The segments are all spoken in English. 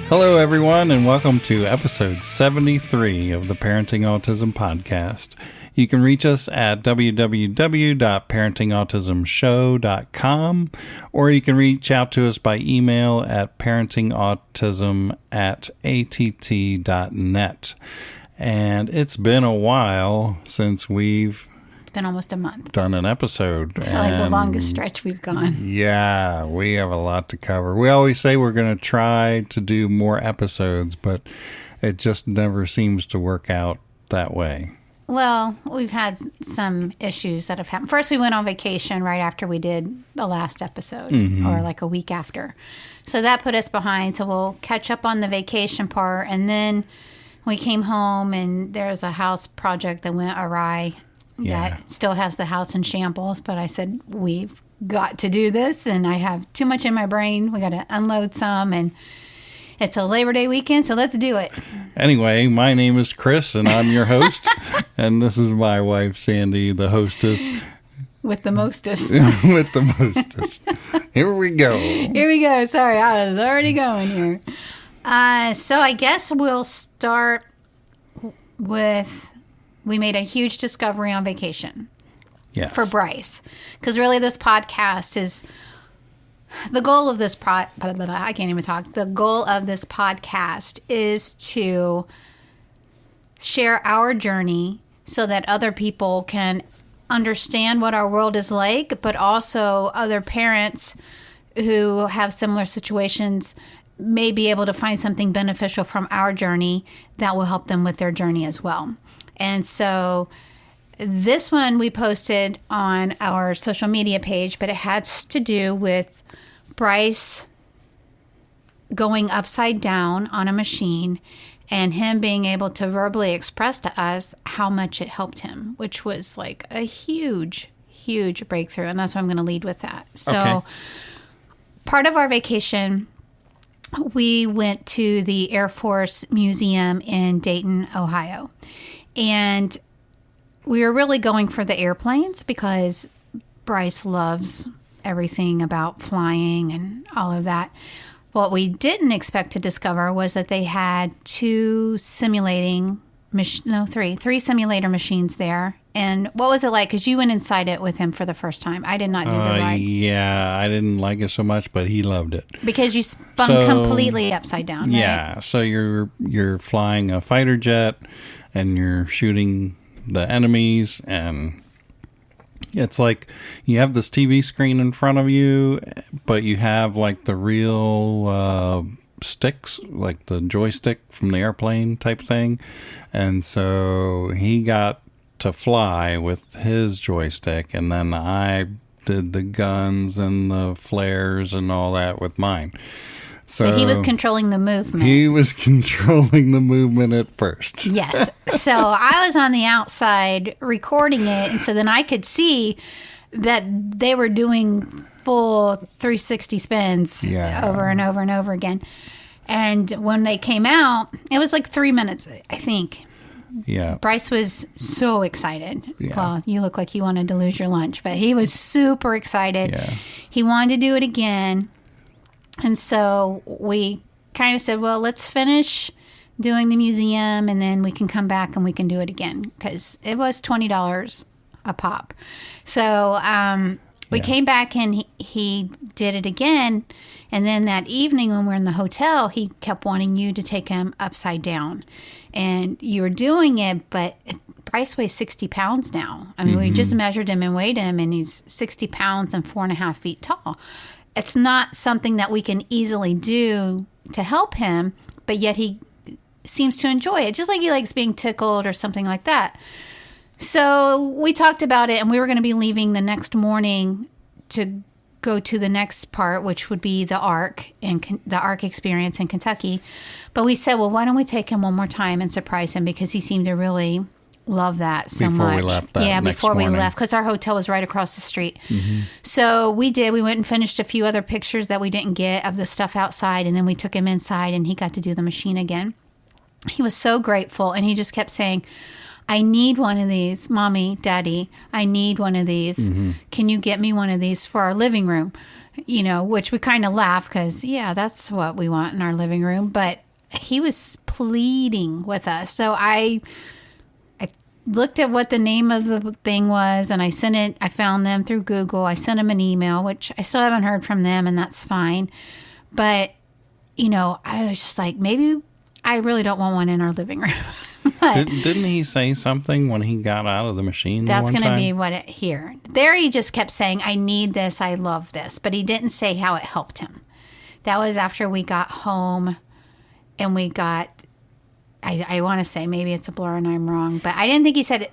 Hello, everyone, and welcome to episode 73 of the Parenting Autism Podcast. You can reach us at www.parentingautismshow.com, or you can reach out to us by email at parentingautism@att.net. And it's been a while since we've been almost a month. Done an episode. It's like the longest stretch we've gone. Yeah, we have a lot to cover. We always say we're going to try to do more episodes, but it just never seems to work out that way. Well, we've had some issues that have happened. First, we went on vacation right after we did the last episode, or like a week after. So that put us behind. So we'll catch up on the vacation part. And then we came home and there's a house project that went awry. That still has the house in shambles, but I said, we've got to do this, and I have too much in my brain. We got to unload some, and it's a Labor Day weekend, so let's do it. Anyway, my name is Chris, and I'm your host, and this is my wife, Sandy, the hostess. With the mostest. With the mostest. Here we go. Here we go. Sorry, I was already going here. So I guess we'll start with... We made a huge discovery on vacation. Yes. For Bryce. Because really this podcast is... The goal of this... I can't even talk. The goal of this podcast is to share our journey so that other people can understand what our world is like, but also other parents who have similar situations may be able to find something beneficial from our journey that will help them with their journey as well. And so this one we posted on our social media page, but it has to do with Bryce going upside down on a machine and him being able to verbally express to us how much it helped him, which was like a huge, huge breakthrough. And that's why I'm going to lead with that. So part of our vacation, we went to the Air Force Museum in Dayton, Ohio. And we were really going for the airplanes because Bryce loves everything about flying and all of that. What we didn't expect to discover was that they had three simulator machines there. And what was it like? Because you went inside it with him for the first time. I did not do the ride. Yeah, I didn't like it so much, but he loved it. Because you spun completely upside down, right? Yeah, so you're flying a fighter jet and you're shooting the enemies, and it's like you have this TV screen in front of you, but you have like the real sticks, like the joystick from the airplane type thing. And so he got to fly with his joystick, and then I did the guns and the flares and all that with mine. So but he was controlling the movement. He was controlling the movement at first. Yes. So I was on the outside recording it, and so then I could see that they were doing full 360 spins over and over and over again. And when they came out, it was like 3 minutes, I think. Yeah. Bryce was so excited. Yeah. Well, you look like you wanted to lose your lunch, but he was super excited. Yeah. He wanted to do it again. And so we kind of said, well, let's finish doing the museum and then we can come back and we can do it again, because it was $20 a pop. So we came back and he did it again. And then that evening when we were in the hotel, he kept wanting you to take him upside down. And you were doing it, but Bryce weighs 60 pounds now. I mean, we just measured him and weighed him, and he's 60 pounds and 4.5 feet tall. It's not something that we can easily do to help him, but yet he seems to enjoy it, just like he likes being tickled or something like that. So we talked about it, and we were going to be leaving the next morning to go to the next part, which would be the Ark and the Ark experience in Kentucky. But we said, well, why don't we take him one more time and surprise him, because he seemed to really love that so before much. We left that yeah, next before morning. we left, because our hotel was right across the street. So we did. We went and finished a few other pictures that we didn't get of the stuff outside, and then we took him inside, and he got to do the machine again. He was so grateful, and he just kept saying, I need one of these, Mommy, Daddy. I need one of these. Can you get me one of these for our living room? You know, which we kind of laugh because, yeah, that's what we want in our living room. But he was pleading with us. So I looked at what the name of the thing was, and I sent it. I found them through Google. I sent them an email, which I still haven't heard from them, and that's fine. But, you know, I was just like, maybe I really don't want one in our living room. Didn't he say something when he got out of the machine? That's going to be what it here. There he just kept saying, I need this, I love this. But he didn't say how it helped him. That was after we got home and we got, I want to say, maybe it's a blur and I'm wrong, but I didn't think he said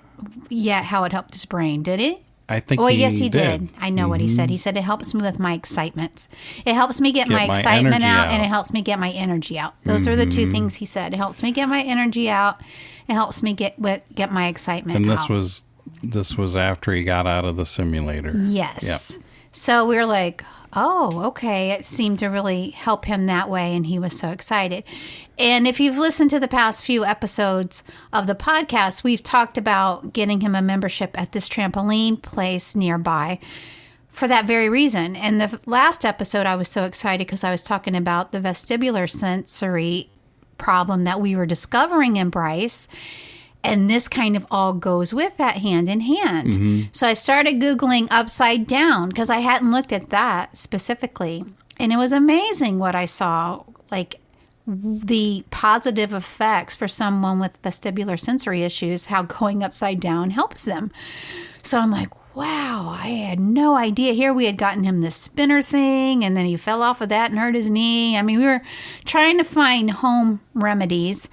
yet how it helped his brain. Did he? I think yes, he did. I know what he said. He said it helps me with my excitements. It helps me get my excitement out, and it helps me get my energy out. Those are the two things he said. It helps me get my energy out. It helps me get my excitement out. And this was after he got out of the simulator. Yes. Yep. So we were like, oh, okay. It seemed to really help him that way, and he was so excited. And if you've listened to the past few episodes of the podcast, we've talked about getting him a membership at this trampoline place nearby for that very reason. And the last episode, I was so excited because I was talking about the vestibular sensory problem that we were discovering in Bryce. And this kind of all goes with that hand in hand. So I started Googling upside down because I hadn't looked at that specifically. And it was amazing what I saw, like the positive effects for someone with vestibular sensory issues, how going upside down helps them. So I'm like, wow, I had no idea. Here we had gotten him this spinner thing, and then he fell off of that and hurt his knee. I mean, we were trying to find home remedies.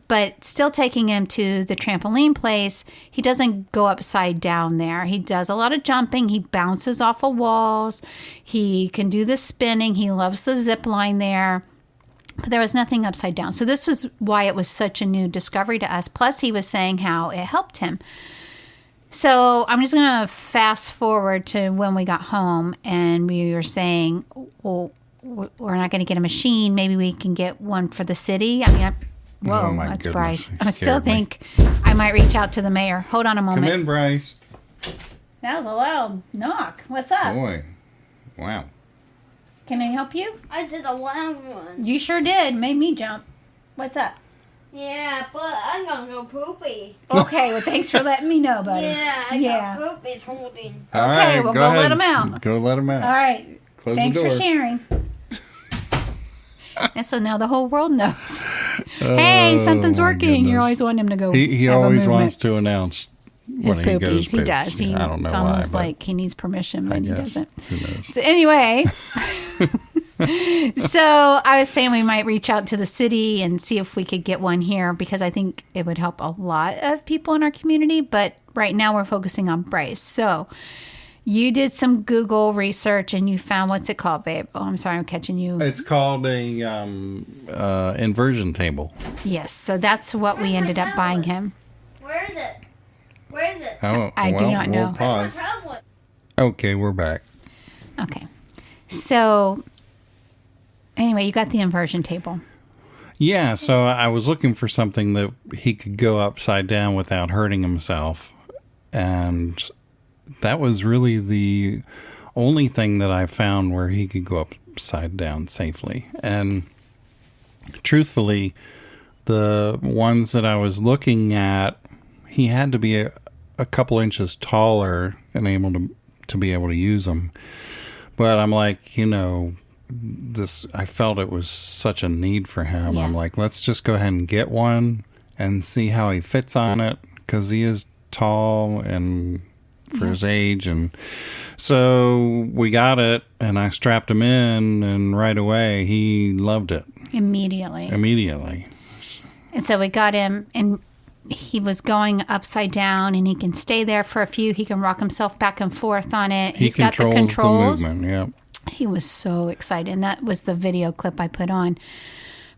But still taking him to the trampoline place, he doesn't go upside down there. He does a lot of jumping. He bounces off of walls. He can do the spinning. He loves the zip line there. But there was nothing upside down. So this was why it was such a new discovery to us. Plus, he was saying how it helped him. So I'm just going to fast forward to when we got home, and we were saying, well, we're not going to get a machine. Maybe we can get one for the city. I mean, whoa, that's goodness. Bryce. I still think I might reach out to the mayor. Hold on a moment. Come in, Bryce. That was a loud knock. What's up? Boy. Wow. Can I help you? I did a loud one. You sure did. Made me jump. What's up? Yeah, but I'm gonna go poopy. Okay, well, thanks for letting me know, buddy. Yeah, I got poopies holding. All okay, right, well, go ahead. let him out. Go let him out. All right. Close Thanks the door. for sharing. And so now the whole world knows. Hey, something's working. Goodness. You're always wanting him to go. He always wants to announce his when he goes poopies. He poops. does. I don't know it's why, almost but like he needs permission, but he guess. doesn't. Who knows? So anyway, so I was saying we might reach out to the city and see if we could get one here because I think it would help a lot of people in our community. But right now we're focusing on Bryce. So you did some Google research and you found, what's it called, babe? Oh, I'm sorry, I'm catching you. It's called a inversion table. Yes, so that's what we ended up buying him. Where is it? Where is it? I do not know. We'll pause. Where's my tablet? Okay, we're back. Okay. So anyway, you got the inversion table. Yeah, so I was looking for something that he could go upside down without hurting himself. And that was really the only thing that I found where he could go upside down safely. And truthfully, the ones that I was looking at, he had to be a couple inches taller and able to be able to use them. But I'm like, I felt it was such a need for him. Yeah. I'm like, let's just go ahead and get one and see how he fits on it, because he is tall and for his age. And so we got it, and I strapped him in, and right away he loved it. Immediately. And so we got him, and he was going upside down, and he can stay there for a few. He can rock himself back and forth on it. He's got the controls. The movement, yeah. He was so excited, and that was the video clip I put on.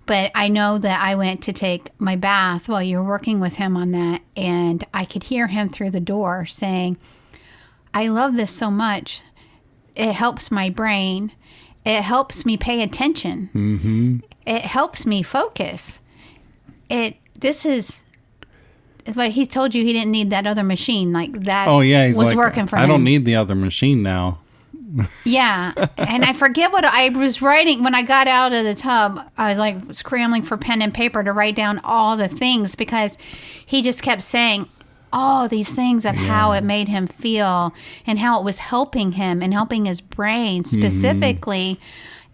But I know that I went to take my bath while you were working with him on that, and I could hear him through the door saying, I love this so much. It helps my brain. It helps me pay attention. Mm-hmm. It helps me focus. It's like he told you he didn't need that other machine. Like that he's was like, working for him. I don't need the other machine now. Yeah. And I forget what I was writing. When I got out of the tub, I was like scrambling for pen and paper to write down all the things because he just kept saying all these things of how it made him feel and how it was helping him and helping his brain specifically.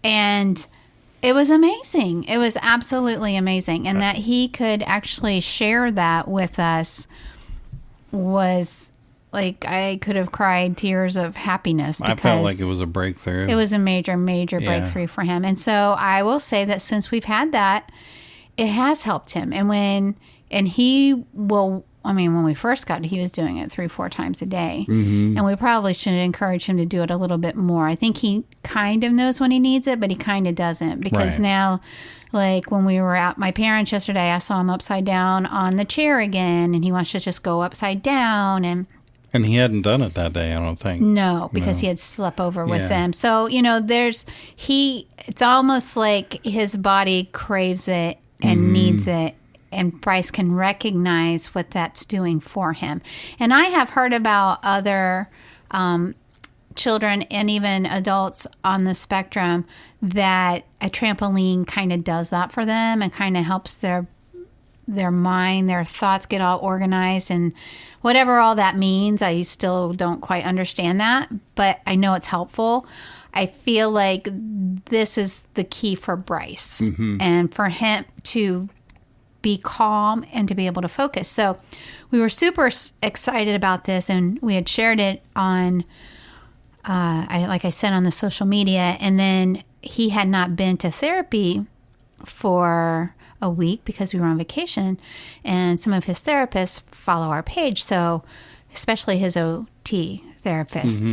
And it was amazing. It was absolutely amazing. And that he could actually share that with us was... like, I could have cried tears of happiness because I felt like it was a breakthrough. It was a major, major breakthrough for him. And so I will say that since we've had that, it has helped him. And when we first got it, he was doing it 3-4 times a day. Mm-hmm. And we probably should encourage him to do it a little bit more. I think he kind of knows when he needs it, but he kind of doesn't. Because now, like when we were at my parents' yesterday, I saw him upside down on the chair again. And he wants to just go upside down. And he hadn't done it that day, I don't think. No, because he had slept over with them. So, it's almost like his body craves it and needs it. And Bryce can recognize what that's doing for him. And I have heard about other children and even adults on the spectrum that a trampoline kind of does that for them and kind of helps their mind, their thoughts get all organized and whatever all that means. I still don't quite understand that, but I know it's helpful. I feel like this is the key for Bryce and for him to be calm and to be able to focus. So we were super excited about this and we had shared it on, like I said, on the social media. And then he had not been to therapy for a week because we were on vacation, and some of his therapists follow our page, so especially his OT therapist.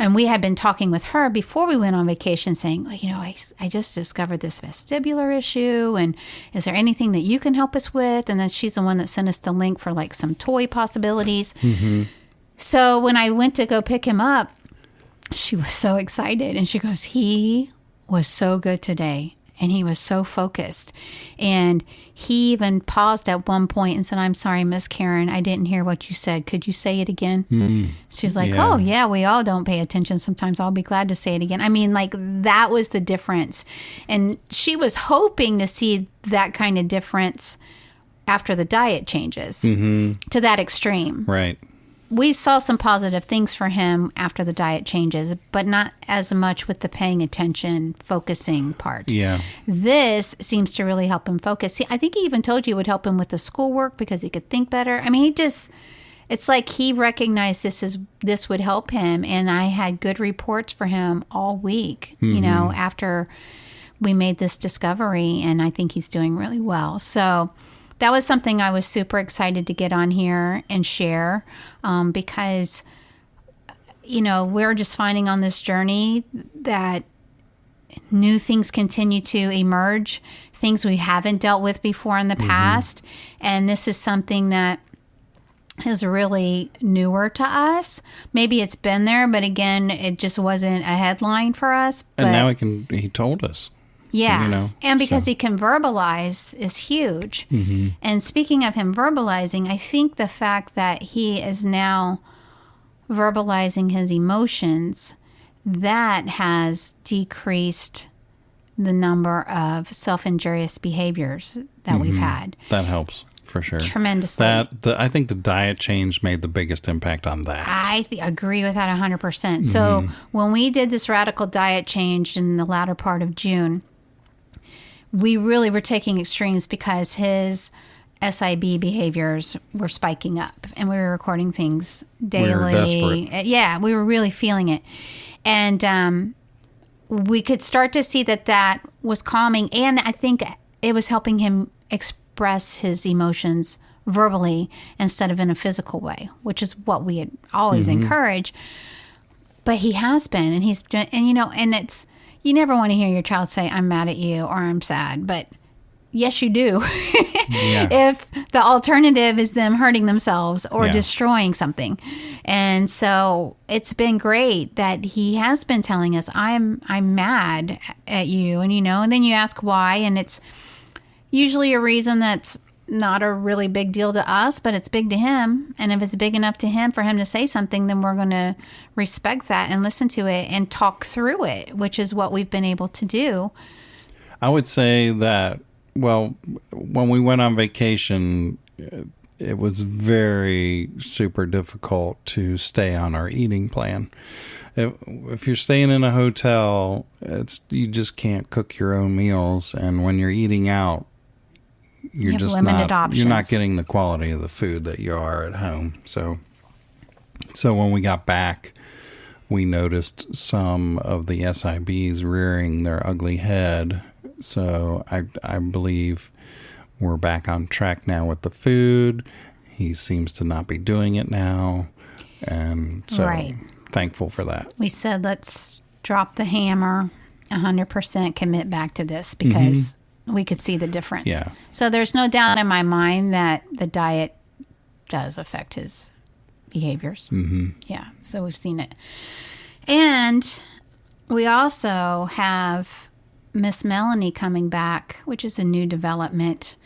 And we had been talking with her before we went on vacation saying, I just discovered this vestibular issue, and is there anything that you can help us with? And then she's the one that sent us the link for like some toy possibilities. So when I went to go pick him up, she was so excited, and she goes, he was so good today. And he was so focused. And he even paused at one point and said, I'm sorry, Miss Karen, I didn't hear what you said. Could you say it again? She's like, oh, yeah, we all don't pay attention. Sometimes I'll be glad to say it again. I mean, like, that was the difference. And she was hoping to see that kind of difference after the diet changes to that extreme. Right. We saw some positive things for him after the diet changes, but not as much with the paying attention, focusing part. Yeah. This seems to really help him focus. I think he even told you it would help him with the schoolwork because he could think better. I mean, it's like he recognized this would help him. And I had good reports for him all week, after we made this discovery. And I think he's doing really well. So that was something I was super excited to get on here and share because, we're just finding on this journey that new things continue to emerge, things we haven't dealt with before in the past. And this is something that is really newer to us. Maybe it's been there, but again, it just wasn't a headline for us. And now he told us. Yeah. And because he can verbalize is huge. And speaking of him verbalizing, I think the fact that he is now verbalizing his emotions, that has decreased the number of self-injurious behaviors that we've had. That helps. For sure. Tremendously. I think the diet change made the biggest impact on that. I agree with that 100%. So when we did this radical diet change in the latter part of June, we really were taking extremes because his SIB behaviors were spiking up and we were recording things daily. We were desperate. Yeah, we were really feeling it. And we could start to see that was calming, and I think it was helping him express his emotions verbally instead of in a physical way, which is what we had always encouraged. But he has been, and and it's, you never want to hear your child say, I'm mad at you or I'm sad, but yes, you do. If the alternative is them hurting themselves or destroying something. And so it's been great that he has been telling us, I'm mad at you. And, and then you ask why. And it's usually a reason that's not a really big deal to us, but it's big to him. And if it's big enough to him for him to say something, then we're going to respect that and listen to it and talk through it, which is what we've been able to do. I would say that, well, when we went on vacation, it was very super difficult to stay on our eating plan. If you're staying in a hotel, you just can't cook your own meals. And when you're eating out, you're just not, you're not getting the quality of the food that you are at home. So when we got back, we noticed some of the SIBs rearing their ugly head. So I believe we're back on track now with the food. He seems to not be doing it now. And so thankful for that. We said, let's drop the hammer, 100% commit back to this because we could see the difference. Yeah. So there's no doubt in my mind that the diet does affect his behaviors. Yeah. So we've seen it. And we also have Miss Melanie coming back, which is a new development.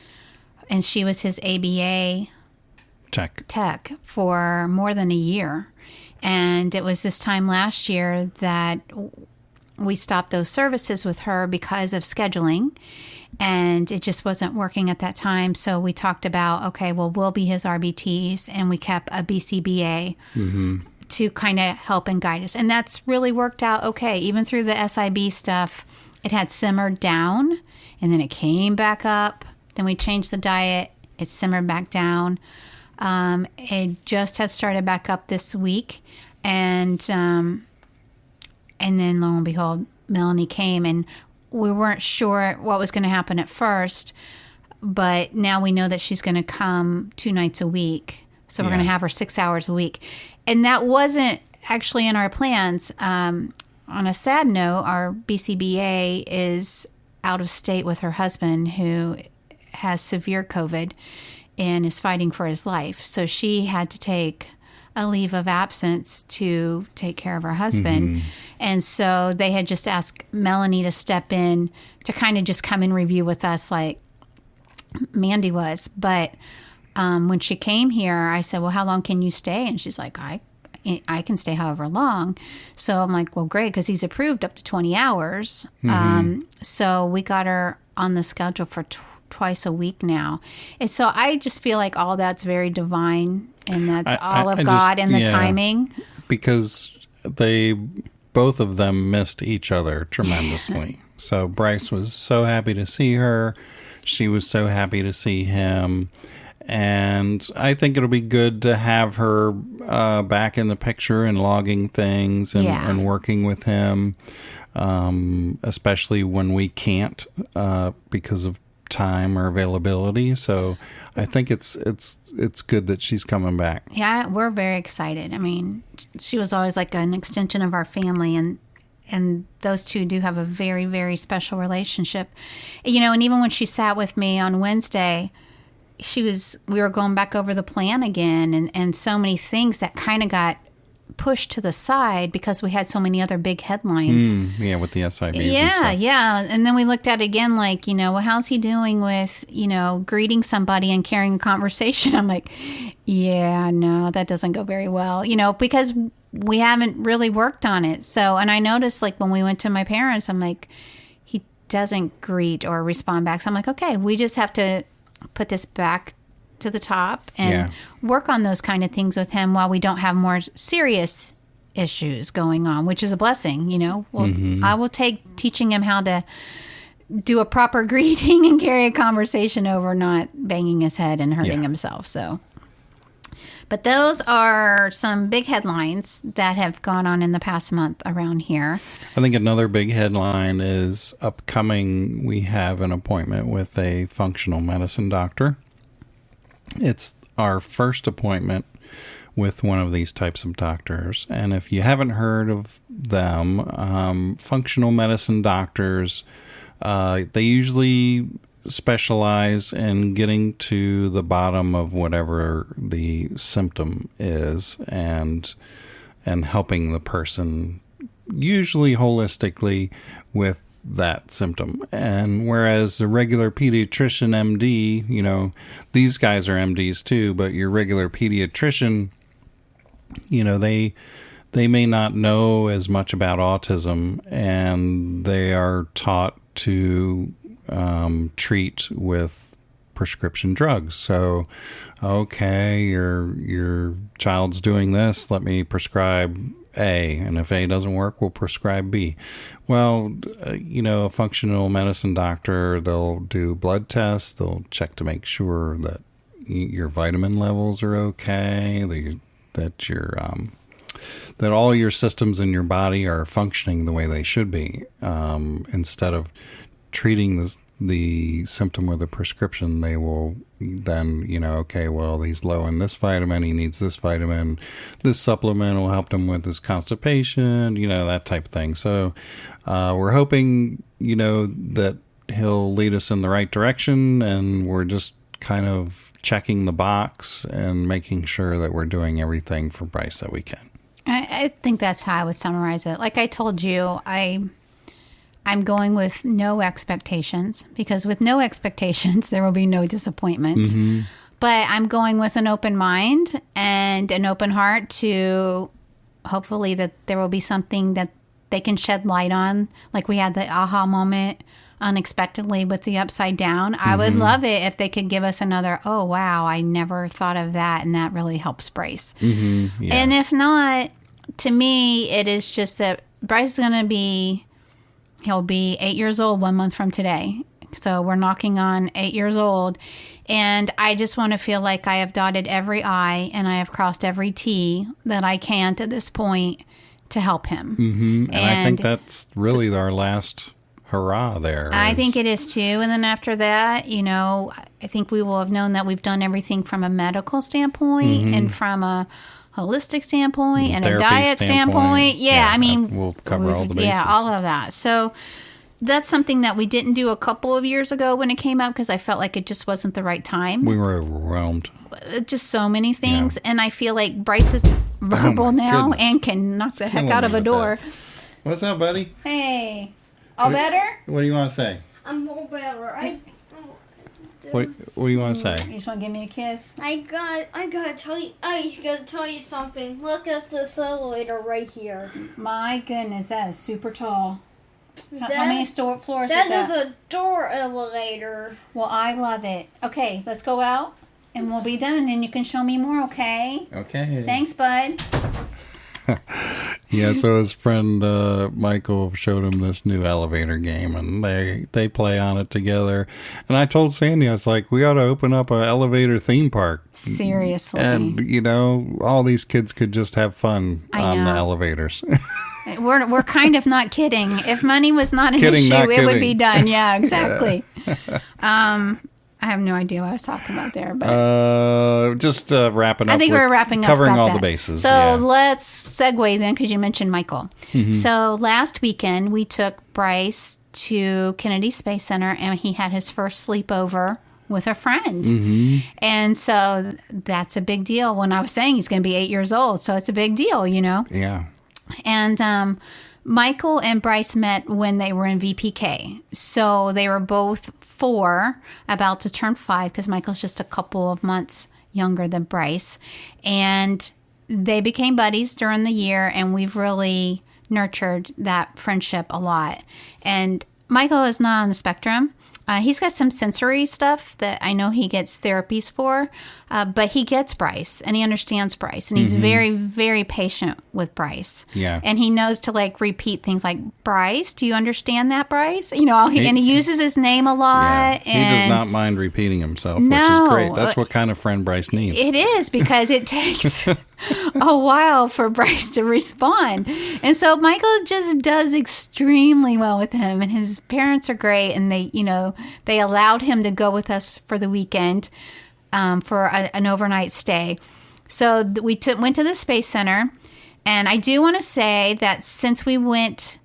And she was his ABA tech for more than a year. And it was this time last year that we stopped those services with her because of scheduling. And it just wasn't working at that time. So we talked about, okay, well, we'll be his RBTs. And we kept a BCBA to kind of help and guide us. And that's really worked out okay. Even through the SIB stuff, it had simmered down. And then it came back up. Then we changed the diet. It simmered back down. It just has started back up this week. And then lo and behold, Melanie came, and we weren't sure what was going to happen at first, but now we know that she's going to come 2 nights a week. So we're going to have her 6 hours a week. And that wasn't actually in our plans. On a sad note, our BCBA is out of state with her husband, who has severe COVID and is fighting for his life. So she had to take a leave of absence to take care of her husband. And so they had just asked Melanie to step in to kind of just come and review with us like Mandy was. But when she came here, I said, well, how long can you stay? And she's like, I can stay however long. So I'm like, well, great, because he's approved up to 20 hours. So we got her on the schedule for twice a week now. And so I just feel like all that's very divine, and that's all of God and the timing. Because both of them missed each other tremendously. So Bryce was so happy to see her. She was so happy to see him. And I think it'll be good to have her back in the picture and logging things and working with him, especially when we can't because of time or availability. So I think it's good that she's coming back. Yeah, we're very excited. I mean, she was always like an extension of our family, and those two do have a very, very special relationship. And even when she sat with me on Wednesday, we were going back over the plan again, and so many things that kind of got pushed to the side because we had so many other big headlines. With the SIVs. Yeah. And then we looked at it again like, well, how's he doing with, greeting somebody and carrying a conversation? I'm like, yeah, no, that doesn't go very well, because we haven't really worked on it. So, and I noticed like when we went to my parents, I'm like, he doesn't greet or respond back. So I'm like, okay, we just have to put this back to the top and work on those kind of things with him while we don't have more serious issues going on, which is a blessing, I will take teaching him how to do a proper greeting and carry a conversation over, not banging his head and hurting himself. So, but those are some big headlines that have gone on in the past month around here. I think another big headline is upcoming. We have an appointment with a functional medicine doctor. It's our first appointment with one of these types of doctors. And if you haven't heard of them, functional medicine doctors, they usually specialize in getting to the bottom of whatever the symptom is and helping the person, usually holistically, with that symptom. And whereas the regular pediatrician MD, you know, these guys are MDs too, but your regular pediatrician, you know, they may not know as much about autism, and they are taught to treat with prescription drugs. So, okay, your child's doing this, let me prescribe A, and if A doesn't work, we'll prescribe B. Well, you know, a functional medicine doctor, they'll do blood tests, they'll check to make sure that your vitamin levels are okay, that all your systems in your body are functioning the way they should be. Instead of treating the symptom with a prescription, they will then, you know, okay, well, he's low in this vitamin, he needs this vitamin, this supplement will help him with his constipation, you know, that type of thing. So we're hoping, you know, that he'll lead us in the right direction, and we're just kind of checking the box and making sure that we're doing everything for Bryce that we can. I think that's how I would summarize it. Like I told you, I'm going with no expectations, because with no expectations, there will be no disappointments. Mm-hmm. But I'm going with an open mind and an open heart to hopefully that there will be something that they can shed light on. Like we had the aha moment unexpectedly with the upside down. I would love it if they could give us another, oh, wow, I never thought of that. And that really helps Bryce. Mm-hmm. Yeah. And if not, to me, it is just that Bryce is going to be... He'll be 8 years old 1 month from today. So we're knocking on 8 years old. And I just want to feel like I have dotted every I and I have crossed every T that I can to this point to help him. Mm-hmm. And I think that's really our last hurrah there. I think it is too. And then after that, you know, I think we will have known that we've done everything from a medical standpoint and from a holistic standpoint and a diet standpoint. Yeah, I mean, we'll cover all the bases. Yeah, all of that. So that's something that we didn't do a couple of years ago when it came out, because I felt like it just wasn't the right time. We were overwhelmed. Just so many things. Yeah. And I feel like Bryce is verbal now and can knock the heck out of a door. What's up, buddy? Hey. All better? What do you want to say? I'm all better. What do you want to say? You just want to give me a kiss? I gotta tell you something. Look at this elevator right here. My goodness, that is super tall. How many floors is that? That is a door elevator. Well, I love it. Okay, let's go out and we'll be done, and you can show me more, okay? Okay. Thanks, bud. Yeah, so his friend Michael showed him this new elevator game, and they play on it together. And I told Sandy, I was like, we ought to open up an elevator theme park. Seriously. And, you know, all these kids could just have fun on the elevators. We're kind of not kidding. If money was not an issue, it would be done. Yeah, exactly. I have no idea what I was talking about there, but just wrapping up. I think we're wrapping up, covering all the bases. So let's segue then, because you mentioned Michael. Mm-hmm. So last weekend we took Bryce to Kennedy Space Center, and he had his first sleepover with a friend. Mm-hmm. And so that's a big deal. When I was saying he's going to be 8 years old, so it's a big deal, you know. Yeah. And Michael and Bryce met when they were in VPK. So they were both 4, about to turn 5, because Michael's just a couple of months younger than Bryce. And they became buddies during the year, and we've really nurtured that friendship a lot. And Michael is not on the spectrum. He's got some sensory stuff that I know he gets therapies for, but he gets Bryce and he understands Bryce, and he's very, very patient with Bryce. Yeah. And he knows to like repeat things like, Bryce, do you understand that, Bryce? You know, and he uses his name a lot. Yeah. He does not mind repeating himself, which is great. That's what kind of friend Bryce needs. It is, because it takes a while for Bryce to respond. And so Michael just does extremely well with him, and his parents are great, and they allowed him to go with us for the weekend for an overnight stay. So we went to the Space Center, and I do want to say that since we went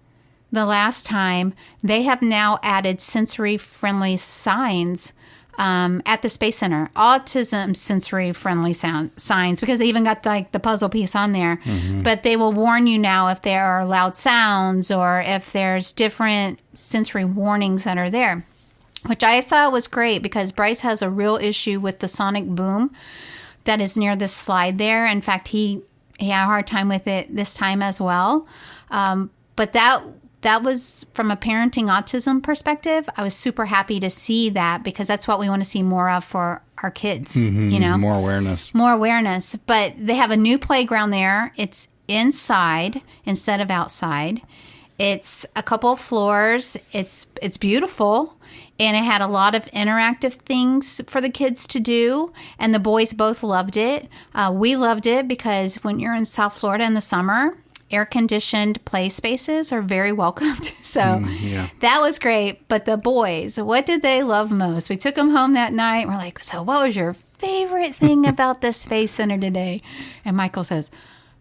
the last time, they have now added sensory-friendly signs at the Space Center. Autism sensory-friendly signs, because they even got like the puzzle piece on there. But they will warn you now if there are loud sounds or if there's different sensory warnings that are there, which I thought was great because Bryce has a real issue with the sonic boom that is near the slide there. In fact, he had a hard time with it this time as well. But that was from a parenting autism perspective. I was super happy to see that because that's what we want to see more of for our kids, you know? More awareness. More awareness. But they have a new playground there. It's inside instead of outside. It's a couple of floors. It's beautiful. And it had a lot of interactive things for the kids to do. And the boys both loved it. We loved it because when you're in South Florida in the summer, air-conditioned play spaces are very welcomed. So that was great. But the boys, what did they love most? We took them home that night. We're like, so what was your favorite thing about the Space Center today? And Michael says,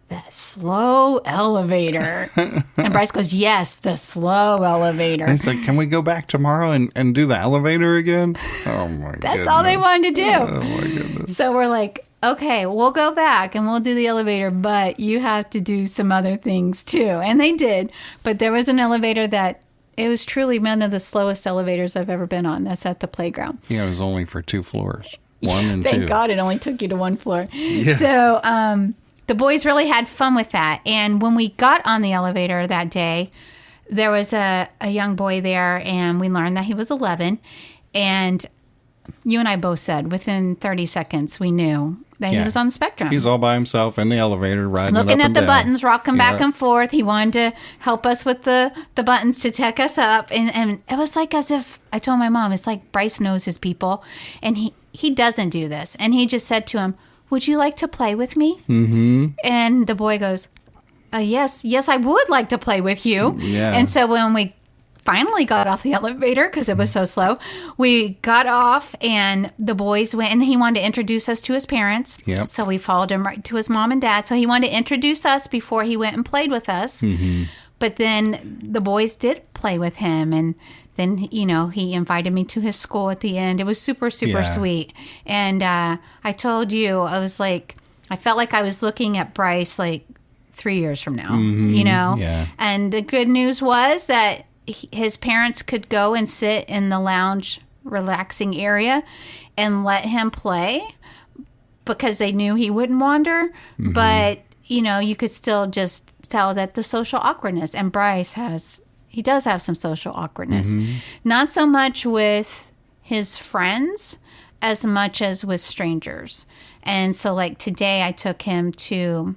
the slow elevator. And Bryce goes, yes, the slow elevator. He's like, can we go back tomorrow and do the elevator again? Oh, my goodness. That's all they wanted to do. Oh, my goodness. So we're like, okay, we'll go back and we'll do the elevator, but you have to do some other things too. And they did. But there was an elevator that it was truly one of the slowest elevators I've ever been on. That's at the playground. Yeah, it was only for 2 floors. 1 and 2. Thank God it only took you to 1 floor. Yeah. So the boys really had fun with that. And when we got on the elevator that day, there was a young boy there, and we learned that he was 11. And you and I both said within 30 seconds we knew that he was on the spectrum. He was all by himself in the elevator, riding looking it up at the and down. buttons, rocking back and forth. He wanted to help us with the buttons to take us up. And it was like as if, I told my mom, it's like Bryce knows his people. And he doesn't do this. And he just said to him, would you like to play with me? Mm-hmm. And the boy goes, yes, I would like to play with you. Yeah. And so when we finally got off the elevator, because it was so slow, we got off and the boys went, and he wanted to introduce us to his parents. Yep. So we followed him right to his mom and dad. So he wanted to introduce us before he went and played with us. Mm-hmm. But then the boys did play with him, and then, you know, he invited me to his school at the end. It was super, super sweet. And I told you, I felt like I was looking at Bryce like 3 years from now, you know? Yeah. And the good news was that his parents could go and sit in the lounge relaxing area and let him play because they knew he wouldn't wander. Mm-hmm. But, you know, you could still just tell that the social awkwardness, and Bryce he does have some social awkwardness. Mm-hmm. Not so much with his friends as much as with strangers. And so like today I took him to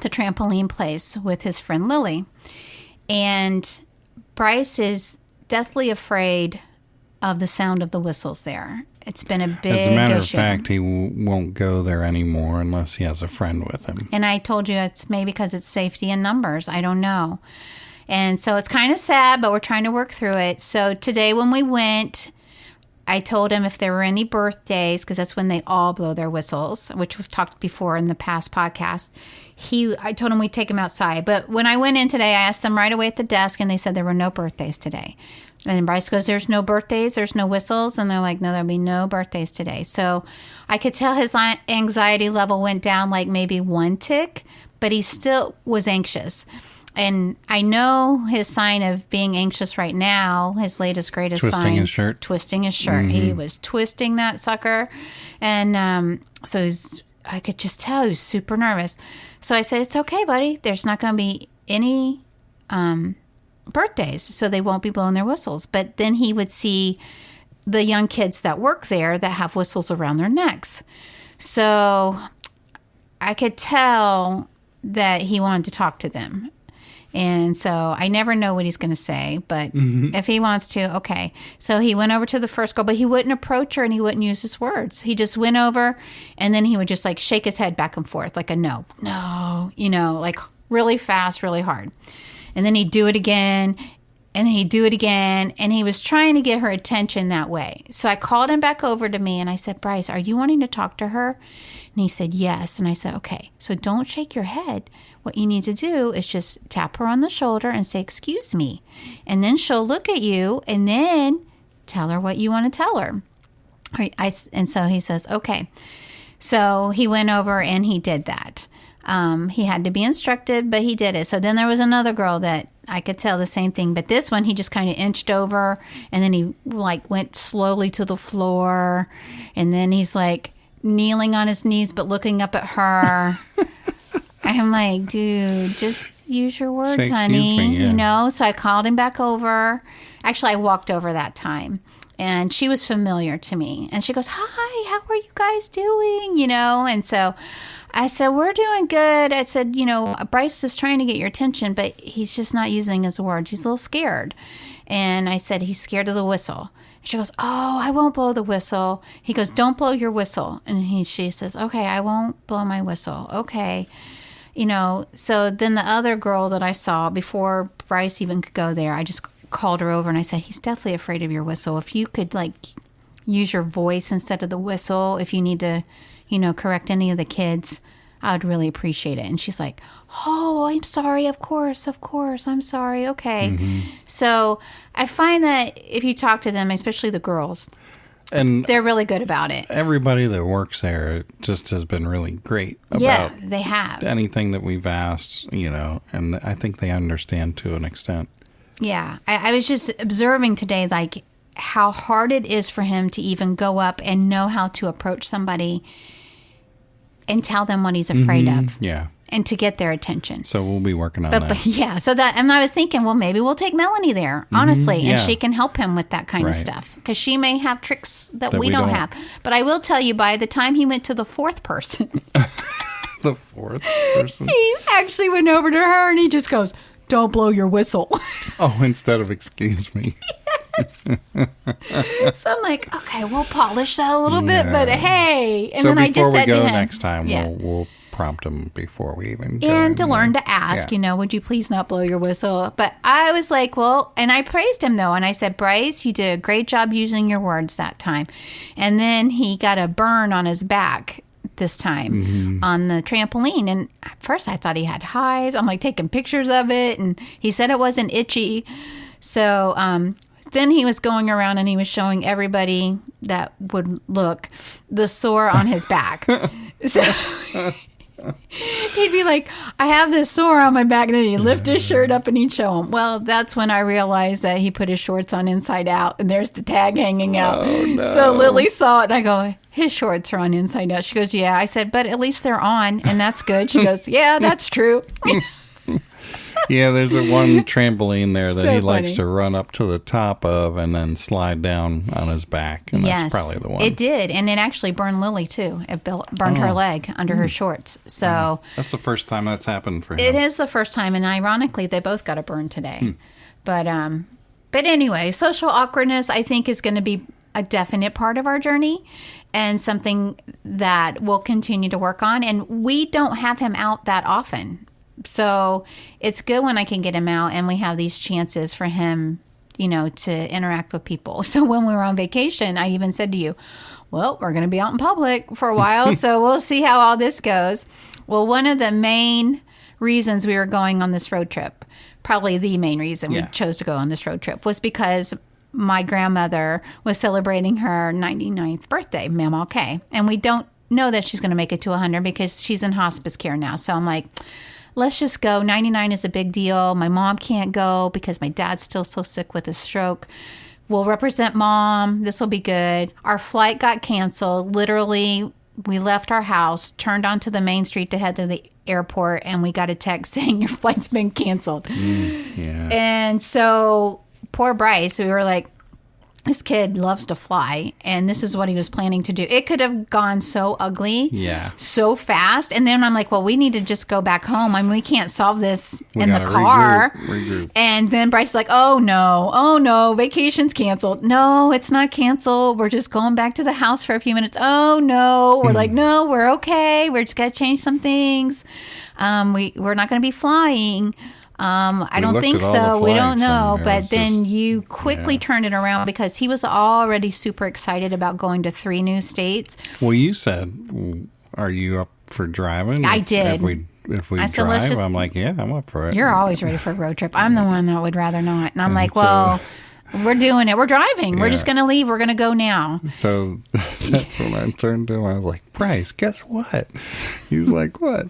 the trampoline place with his friend Lily. And Bryce is deathly afraid of the sound of the whistles there. It's been a big issue. As a matter of fact, he won't go there anymore unless he has a friend with him. And I told you it's maybe because it's safety in numbers. I don't know. And so it's kind of sad, but we're trying to work through it. So today when we went, I told him if there were any birthdays, because that's when they all blow their whistles, which we've talked before in the past podcast. I told him we'd take him outside. But when I went in today, I asked them right away at the desk, and they said there were no birthdays today. And then Bryce goes, there's no birthdays, there's no whistles. And they're like, no, there'll be no birthdays today. So I could tell his anxiety level went down like maybe 1 tick, but he still was anxious. And I know his sign of being anxious right now, his latest, greatest sign. Twisting his shirt. Twisting his shirt. Mm-hmm. He was twisting that sucker. And so I could just tell he was super nervous. So I said, it's okay, buddy. There's not going to be any birthdays, so they won't be blowing their whistles. But then he would see the young kids that work there that have whistles around their necks. So I could tell that he wanted to talk to them. And so I never know what he's going to say, but if he wants to, okay. So he went over to the first girl, but he wouldn't approach her and he wouldn't use his words. He just went over, and then he would just like shake his head back and forth like a no, you know, like really fast, really hard. And then he'd do it again, and then he'd do it again, and he was trying to get her attention that way. So I called him back over to me, and I said, Bryce, are you wanting to talk to her? And he said, yes. And I said, okay, so don't shake your head. What you need to do is just tap her on the shoulder and say, excuse me. And then she'll look at you and then tell her what you want to tell her. And so he says, okay. So he went over and he did that. He had to be instructed, but he did it. So then there was another girl that I could tell the same thing. But this one, he just kind of inched over and then he like went slowly to the floor. And then he's like kneeling on his knees, but looking up at her. I'm like, dude, just use your words, honey. Me, yeah. You know? So I called him back over. Actually, I walked over that time. And she was familiar to me. And she goes, hi, how are you guys doing? You know? And so I said, we're doing good. I said, you know, Bryce is trying to get your attention, but he's just not using his words. He's a little scared. And I said, he's scared of the whistle. She goes, oh, I won't blow the whistle. He goes, don't blow your whistle. And she says, okay, I won't blow my whistle. Okay. You know, so then the other girl that I saw before Bryce even could go there, I just called her over and I said, he's definitely afraid of your whistle. If you could like use your voice instead of the whistle, if you need to, you know, correct any of the kids, I would really appreciate it. And she's like, oh, I'm sorry. Of course. I'm sorry. Okay. Mm-hmm. So I find that if you talk to them, especially the girls, and they're really good about it. Everybody that works there just has been really great about they have. Anything that we've asked, you know, and I think they understand to an extent. Yeah. I was just observing today, like, how hard it is for him to even go up and know how to approach somebody and tell them what he's afraid of. Yeah. And to get their attention. So we'll be working on that. But yeah, so that, and I was thinking, well, maybe we'll take Melanie there, honestly, and she can help him with that kind of stuff. Because she may have tricks that we don't have. But I will tell you, by the time he went to the fourth person. The fourth person? He actually went over to her and he just goes, don't blow your whistle. Oh, instead of excuse me. Yes. So I'm like, okay, we'll polish that a little bit, but hey. And so then I just said to him. Before we go next time, we'll prompt them before we even go. And to learn to ask, you know, would you please not blow your whistle? But I was like, well, and I praised him though. And I said, Bryce, you did a great job using your words that time. And then he got a burn on his back this time on the trampoline. And at first I thought he had hives. I'm like taking pictures of it. And he said it wasn't itchy. So then he was going around and he was showing everybody that would look the sore on his back. So he'd be like, I have this sore on my back. And then he'd lift his shirt up and he'd show him. Well, that's when I realized that he put his shorts on inside out and there's the tag hanging out. Oh, no. So Lily saw it and I go, his shorts are on inside out. She goes, yeah. I said, but at least they're on and that's good. She goes, yeah, that's true. Yeah, there's a one trampoline there that he likes to run up to the top of and then slide down on his back. And that's probably the one. It did. And it actually burned Lily, too. It burned her leg under her shorts. So that's the first time that's happened for him. It is the first time. And ironically, they both got a burn today. But anyway, social awkwardness, I think, is going to be a definite part of our journey and something that we'll continue to work on. And we don't have him out that often. So it's good when I can get him out and we have these chances for him, you know, to interact with people. So when we were on vacation, I even said to you, well, we're going to be out in public for a while, so we'll see how all this goes. Well, one of the main reasons we were going on this road trip, probably the main reason we chose to go on this road trip, was because my grandmother was celebrating her 99th birthday, Mama Kay. And we don't know that she's going to make it to 100 because she's in hospice care now. So I'm like, let's just go. 99 is a big deal. My mom can't go because my dad's still so sick with a stroke. We'll represent Mom. This will be good. Our flight got canceled. Literally, we left our house, turned onto the main street to head to the airport, and we got a text saying your flight's been canceled. And so poor Bryce, we were like, this kid loves to fly, and this is what he was planning to do. It could have gone so ugly, so fast. And then I'm like, well, we need to just go back home. I mean, we can't solve this in the car. Regroup. And then Bryce's like, oh, no, vacation's canceled. No, it's not canceled. We're just going back to the house for a few minutes. Oh, no. We're like, no, we're okay. We're just going to change some things. We're not going to be flying. I don't think so. We don't know. But then you quickly turned it around because he was already super excited about going to 3 new states. Well, you said are you up for driving? I did. If we I said, let's drive, just- I'm like, yeah, I'm up for it. You're always ready for a road trip. I'm the one that would rather not. And I'm like, well, we're doing it. We're driving. We're just going to leave. We're going to go now. So that's when I turned to him. I was like, Bryce, guess what? He was like, what?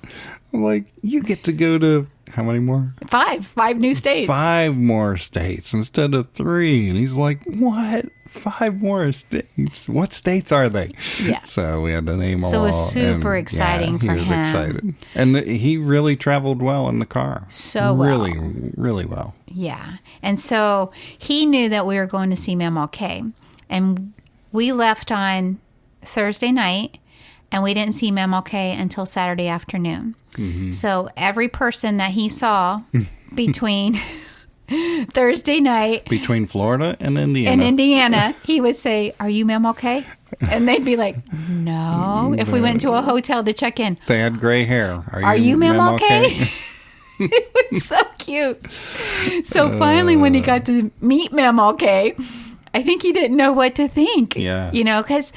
I'm like, you get to go to how many more? 5 new states. 5 more states instead of 3. And he's like, what? 5 more states? What states are they? Yeah. So we had to name them all. So it was super exciting for him. He was excited. And he really traveled well in the car. So well. Really, really well. Yeah. And so he knew that we were going to see Mamaw K. And we left on Thursday night, and we didn't see Mamaw K until Saturday afternoon. Mm-hmm. So every person that he saw between Thursday night between Florida and Indiana, he would say, "Are you Mamaw K?" And they'd be like, "No." If we went to a hotel to check in, they had gray hair. Are you Mamaw K? It was so cute. So finally, when he got to meet Mamaw K, I think he didn't know what to think. Yeah, because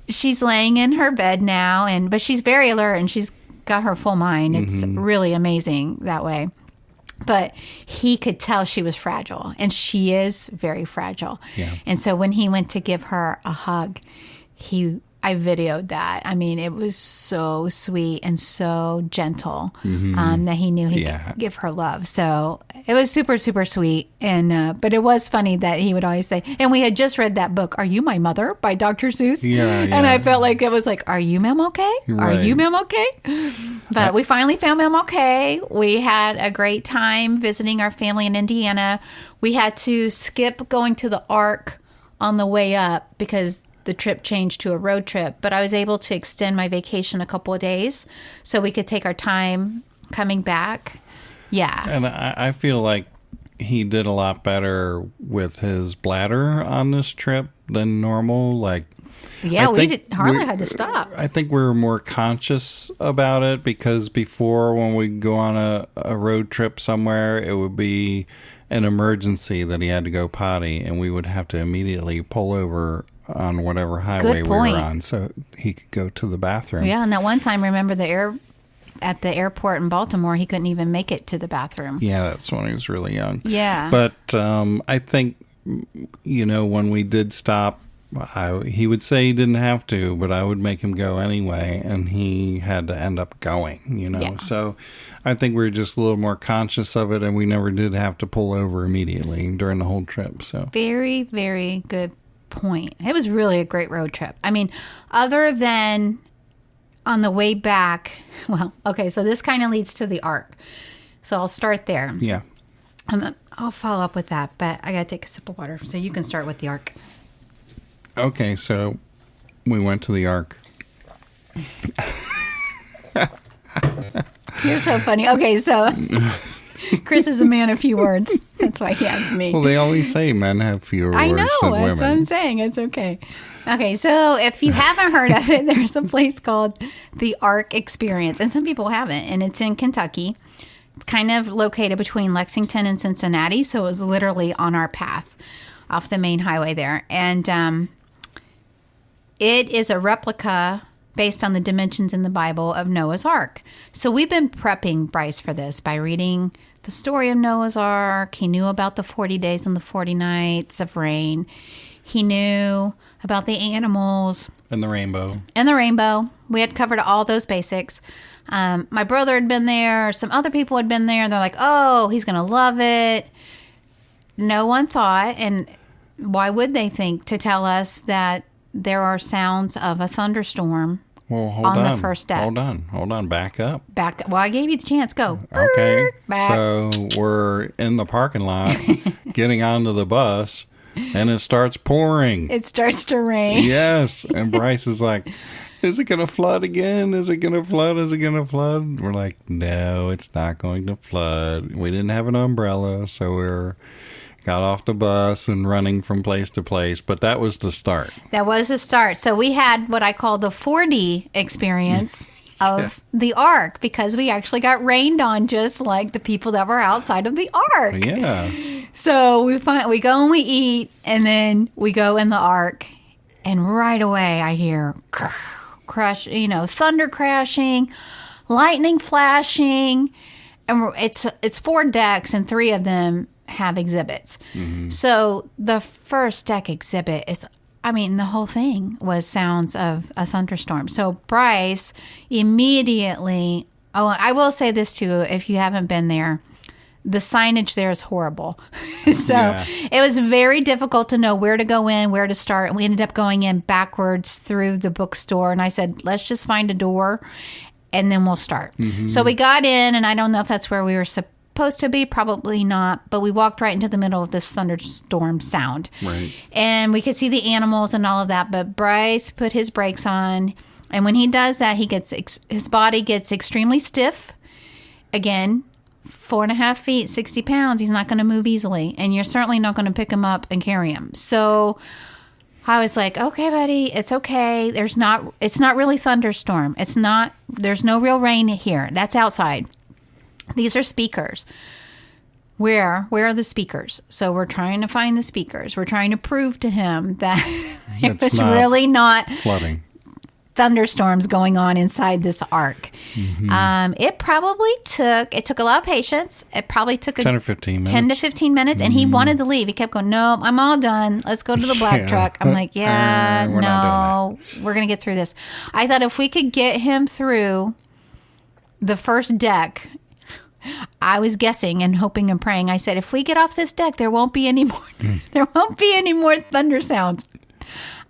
she's laying in her bed now, but she's very alert and she's got her full mind. It's really amazing that way. But he could tell she was fragile, and she is very fragile. Yeah. And so when he went to give her a hug, I videoed that. I mean, it was so sweet and so gentle that he knew he could give her love. So it was super, super sweet. And but it was funny that he would always say, and we had just read that book, Are You My Mother by Dr. Seuss. Yeah. And I felt like it was like, are you Mamaw K? Are you Mamaw K? But we finally found Mamaw K. We had a great time visiting our family in Indiana. We had to skip going to the Ark on the way up because the trip changed to a road trip, but I was able to extend my vacation a couple of days so we could take our time coming back. Yeah. And I feel like he did a lot better with his bladder on this trip than normal. Like, yeah, we hardly had to stop. I think we were more conscious about it because before, when we go on a road trip somewhere, it would be an emergency that he had to go potty, and we would have to immediately pull over on whatever highway we were on so he could go to the bathroom. Yeah, and that one time, remember at the airport in Baltimore, he couldn't even make it to the bathroom. Yeah, that's when he was really young. Yeah. But I think, when we did stop, he would say he didn't have to, but I would make him go anyway, and he had to end up going, Yeah. So I think we were just a little more conscious of it, and we never did have to pull over immediately during the whole trip. So very, very good point. It was really a great road trip. I mean, other than on the way back, well, okay, so this kind of leads to the Ark. So I'll start there. Yeah. And then I'll follow up with that, but I got to take a sip of water. So you can start with the Ark. Okay, so we went to the Ark. You're so funny. Okay, so Chris is a man of few words. That's why he asked me. Well, they always say men have fewer words than women. I know. That's what I'm saying. It's okay. Okay, so if you haven't heard of it, there's a place called the Ark Experience. And some people haven't. And it's in Kentucky. It's kind of located between Lexington and Cincinnati. So it was literally on our path off the main highway there. And it is a replica based on the dimensions in the Bible of Noah's Ark. So we've been prepping Bryce for this by reading the story of Noah's Ark. He knew about the 40 days and the 40 nights of rain. He knew about the animals. And the rainbow. And the rainbow. We had covered all those basics. My brother had been there. Some other people had been there. They're like, oh, he's going to love it. No one thought, and why would they think, to tell us that there are sounds of a thunderstorm on the first deck. Hold on. Back up. Well, I gave you the chance. Go. Okay. Back. So we're in the parking lot, getting onto the bus, and it starts pouring. It starts to rain. Yes. And Bryce is like, is it going to flood again? Is it going to flood? Is it going to flood? We're like, no, it's not going to flood. We didn't have an umbrella, so got off the bus and running from place to place, but that was the start. That was the start. So we had what I call the 4D experience of the Ark because we actually got rained on just like the people that were outside of the Ark. Yeah. So we go and we eat, and then we go in the Ark, and right away I hear thunder crashing, lightning flashing, and it's 4 decks, and 3 of them have exhibits. So the first deck exhibit is, the whole thing was sounds of a thunderstorm. So Bryce immediately, I will say this too, if you haven't been there, the signage there is horrible. It was very difficult to know where to go in, where to start. And we ended up going in backwards through the bookstore. And I said, let's just find a door and then we'll start. So we got in, and I don't know if that's where we were supposed to be, probably not, but we walked right into the middle of this thunderstorm sound. Right. And we could see the animals and all of that, but Bryce put his brakes on, and when he does that, his body gets extremely stiff. Again, 4.5 feet, 60 pounds, he's not going to move easily, and you're certainly not going to pick him up and carry him. So I was like, okay, buddy, it's okay. It's not really thunderstorm. There's no real rain here. That's outside. These are speakers. Where are the speakers? So we're trying to find the speakers. We're trying to prove to him that it's really not flooding. Thunderstorms going on inside this ark. It took a lot of patience. It probably took 10 or 15 minutes. 10 to 15 minutes, and he wanted to leave. He kept going, no, I'm all done. Let's go to the black truck. I'm like, we're going to get through this. I thought if we could get him through the first deck, I was guessing and hoping and praying. I said, if we get off this deck, there won't be any more. There won't be any more thunder sounds.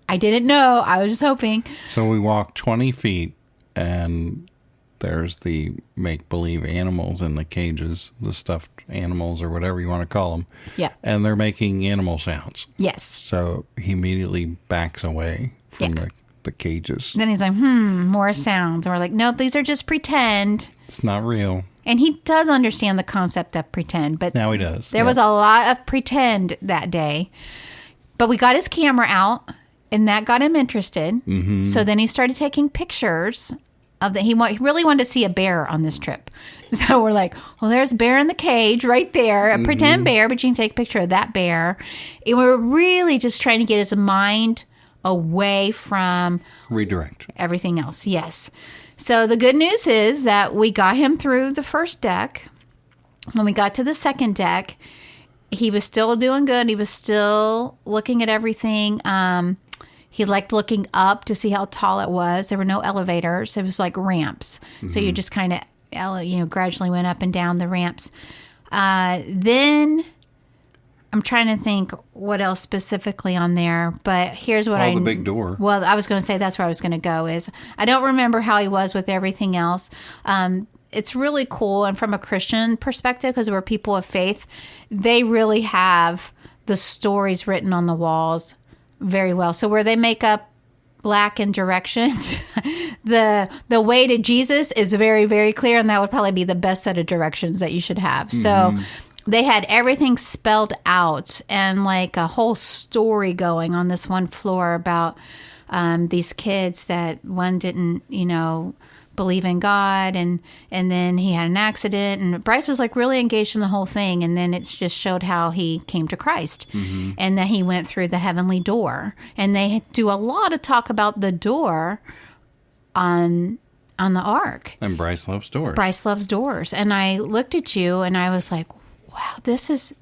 I didn't know. I was just hoping. So we walked 20 feet, and there's the make-believe animals in the cages, the stuffed animals or whatever you want to call them. Yeah. And they're making animal sounds. Yes. So he immediately backs away from the cages. Then he's like, more sounds. And we're like, nope, these are just pretend. It's not real. And he does understand the concept of pretend. But now he does. There was a lot of pretend that day. But we got his camera out, and that got him interested. So then he started taking pictures of he really wanted to see a bear on this trip. So we're like, well, there's a bear in the cage right there, a pretend bear, but you can take a picture of that bear. And we were really just trying to get his mind away from redirect everything else. Yes. So the good news is that we got him through the first deck. When we got to the second deck, he was still doing good. He was still looking at everything. He liked looking up to see how tall it was. There were no elevators. It was like ramps. So you just kind of, gradually went up and down the ramps. Then I'm trying to think what else specifically on there, but here's what the big door. Well, I was going to say that's where I was going to go is I don't remember how he was with everything else. It's really cool. And from a Christian perspective, because we're people of faith, they really have the stories written on the walls very well. So where they make up black and directions, the way to Jesus is very, very clear. And that would probably be the best set of directions that you should have. So they had everything spelled out and like a whole story going on this one floor about these kids that one didn't, believe in God, and then he had an accident, and Bryce was like really engaged in the whole thing, and then it just showed how he came to Christ and that he went through the heavenly door. And they do a lot of talk about the door on the ark. And Bryce loves doors. Bryce loves doors. And I looked at you and I was like, wow, this is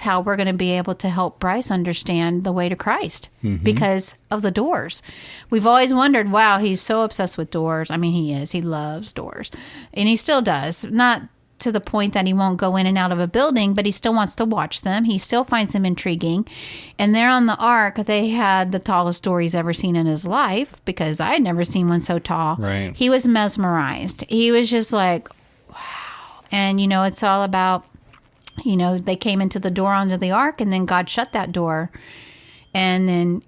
how we're going to be able to help Bryce understand the way to Christ because of the doors. We've always wondered, wow, he's so obsessed with doors. I mean, he is. He loves doors. And he still does. Not to the point that he won't go in and out of a building, but he still wants to watch them. He still finds them intriguing. And there on the ark, they had the tallest door he's ever seen in his life because I had never seen one so tall. Right. He was mesmerized. He was just like, wow. And, it's all about, they came into the door onto the ark, and then God shut that door. And then,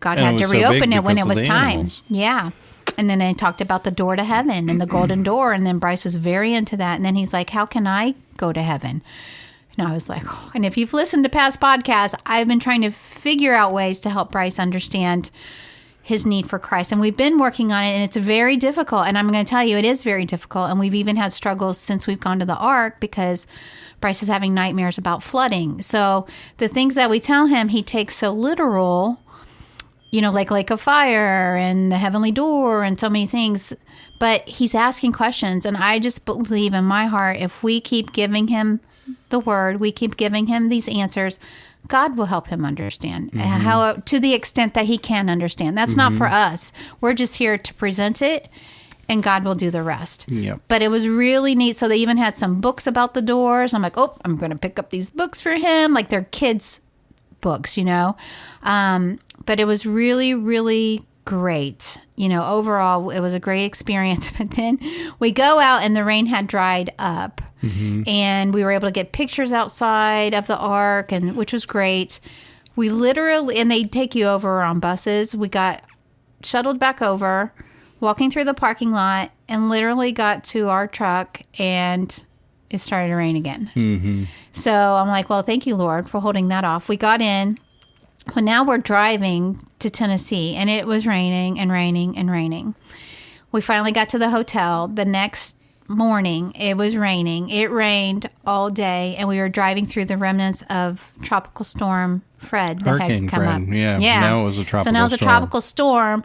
God had to reopen it when it was time. Animals. Yeah. And then they talked about the door to heaven and the golden door. And then Bryce was very into that. And then he's like, how can I go to heaven? And I was like, oh. And if you've listened to past podcasts, I've been trying to figure out ways to help Bryce understand his need for Christ. And we've been working on it, and it's very difficult. And I'm going to tell you, it is very difficult. And we've even had struggles since we've gone to the ark because Bryce is having nightmares about flooding. So the things that we tell him, he takes so literal. like Lake of Fire and the Heavenly Door and so many things. But he's asking questions. And I just believe in my heart, if we keep giving him the word, we keep giving him these answers, God will help him understand how, to the extent that he can understand. That's not for us. We're just here to present it, and God will do the rest. Yep. But it was really neat. So they even had some books about the doors. I'm like, oh, I'm going to pick up these books for him. Like they're kids' books, But it was really, really great. Overall, it was a great experience. But then we go out and the rain had dried up. And we were able to get pictures outside of the Ark, which was great. We literally, and they take you over on buses. We got shuttled back over, walking through the parking lot, and literally got to our truck, and it started to rain again. So I'm like, well, thank you, Lord, for holding that off. We got in. Well, now we're driving to Tennessee, and it was raining and raining and raining. We finally got to the hotel. The next morning, it was raining. It rained all day, and we were driving through the remnants of Tropical Storm Fred that Hurricane had come Fred. up. Yeah. Now it was a tropical storm. So now it's a tropical storm.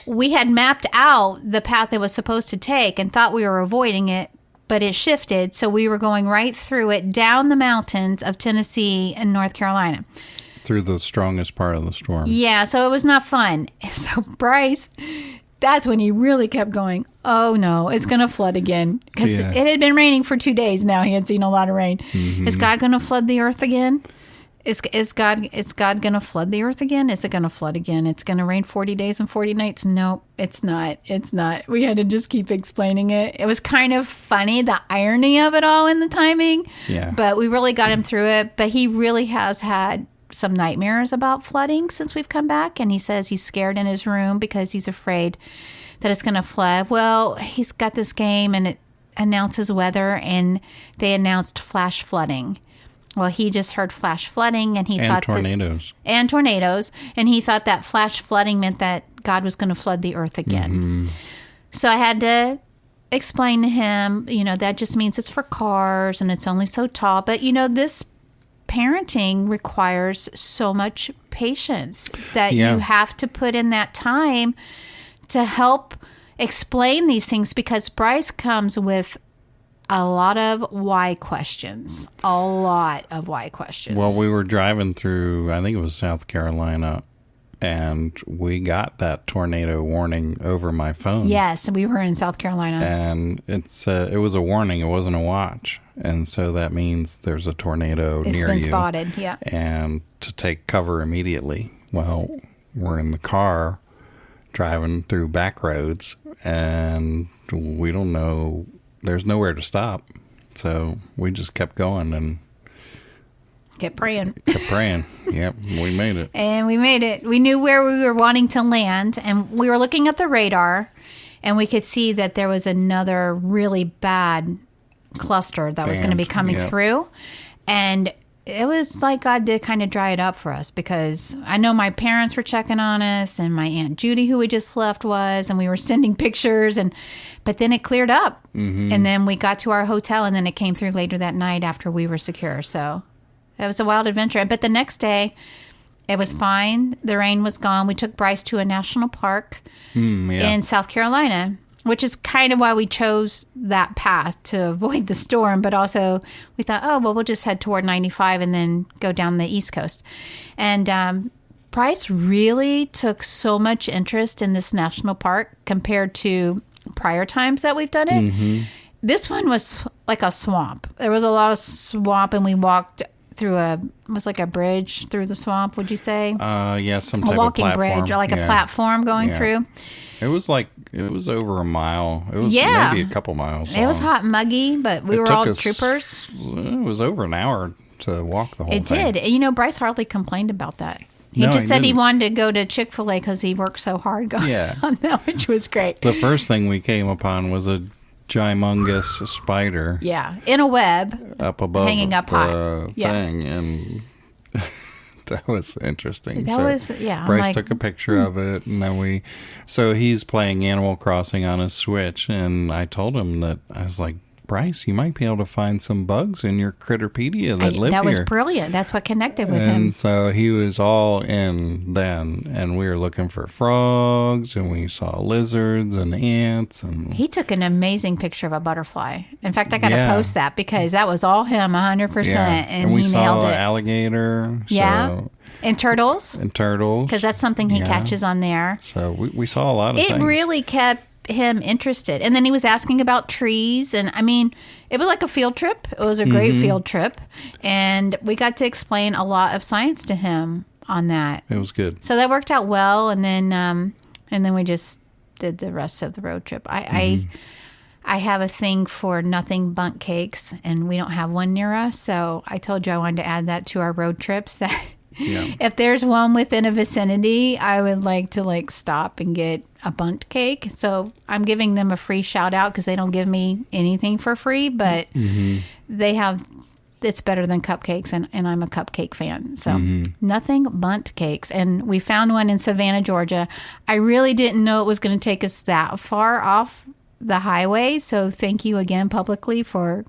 We had mapped out the path it was supposed to take and thought we were avoiding it, but it shifted. So we were going right through it, down the mountains of Tennessee and North Carolina. Through the strongest part of the storm. Yeah, so it was not fun. So Bryce, that's when he really kept going, oh no, it's going to flood again. Because it had been raining for 2 days now. He had seen a lot of rain. Is God going to flood the earth again? Is God going to flood the earth again? Is it going to flood again? It's going to rain 40 days and 40 nights? No, it's not. It's not. We had to just keep explaining it. It was kind of funny, the irony of it all in the timing. Yeah. But we really got him through it. But he really has had some nightmares about flooding since we've come back. And he says he's scared in his room because he's afraid that it's going to flood. Well, he's got this game and it announces weather, and they announced flash flooding. Well, he just heard flash flooding, and he thought tornadoes. And tornadoes. And he thought that flash flooding meant that God was going to flood the earth again. So I had to explain to him, that just means it's for cars and it's only so tall. But, this parenting requires so much patience that you have to put in that time to help explain these things, because Bryce comes with a lot of why questions. Well, we were driving through, I think it was South Carolina, and we got that tornado warning over my phone. Yes, we were in South Carolina. And it was a warning. It wasn't a watch. And so that means there's a tornado near you. It's been spotted, yeah. And to take cover immediately. Well, we're in the car driving through back roads, and we don't know. There's nowhere to stop. So we just kept going and kept praying. Yep, we made it. And we made it. We knew where we were wanting to land, and we were looking at the radar, and we could see that there was another really bad cluster that was going to be coming through. And it was like God did kind of dry it up for us, because I know my parents were checking on us, and my Aunt Judy, who we just left, was, and we were sending pictures, but then it cleared up. And then we got to our hotel, and then it came through later that night after we were secure. So it was a wild adventure. But the next day, it was fine. The rain was gone. We took Bryce to a national park in South Carolina, which is kind of why we chose that path, to avoid the storm. But also we thought, we'll just head toward 95 and then go down the East Coast. And Bryce really took so much interest in this national park compared to prior times that we've done it. This one was like a swamp. There was a lot of swamp, and we walked through it was like a bridge through the swamp, would you say? Yeah, some type a walking of platform. bridge, or like a platform going through. It was over a mile. It was maybe a couple miles long. It was hot and muggy, but we were all troopers. It was over an hour to walk the whole thing. It did. Bryce hardly complained about that. He just said he wanted to go to Chick-fil-A because he worked so hard going on that, which was great. The first thing we came upon was a gymongous spider. Yeah, in a web. Up above hanging up the thing. And that was interesting. Bryce took a picture of it, and then he's playing Animal Crossing on his Switch, and I told him that, I was like, Bryce, you might be able to find some bugs in your Critterpedia that live here. That was brilliant. That's what connected with him. And so he was all in then, and we were looking for frogs, and we saw lizards and ants. And he took an amazing picture of a butterfly. In fact, I got to post that because that was all him, 100%. Yeah. And we he saw nailed it. Alligator. Yeah. And turtles. Because that's something he catches on there. So we saw a lot of things. It really kept him interested. And then he was asking about trees. And I mean, it was like a field trip. It was a great field trip. And we got to explain a lot of science to him on that. It was good. So that worked out well. And then we just did the rest of the road trip. I have a thing for nothing bundt cakes, and we don't have one near us. So I told you I wanted to add that to our road trips. That if there's one within a vicinity, I would like to stop and get a bundt cake. So I'm giving them a free shout out because they don't give me anything for free, but they have. It's better than cupcakes, and I'm a cupcake fan. So nothing bundt cakes. And we found one in Savannah, Georgia. I really didn't know it was going to take us that far off the highway. So thank you again publicly for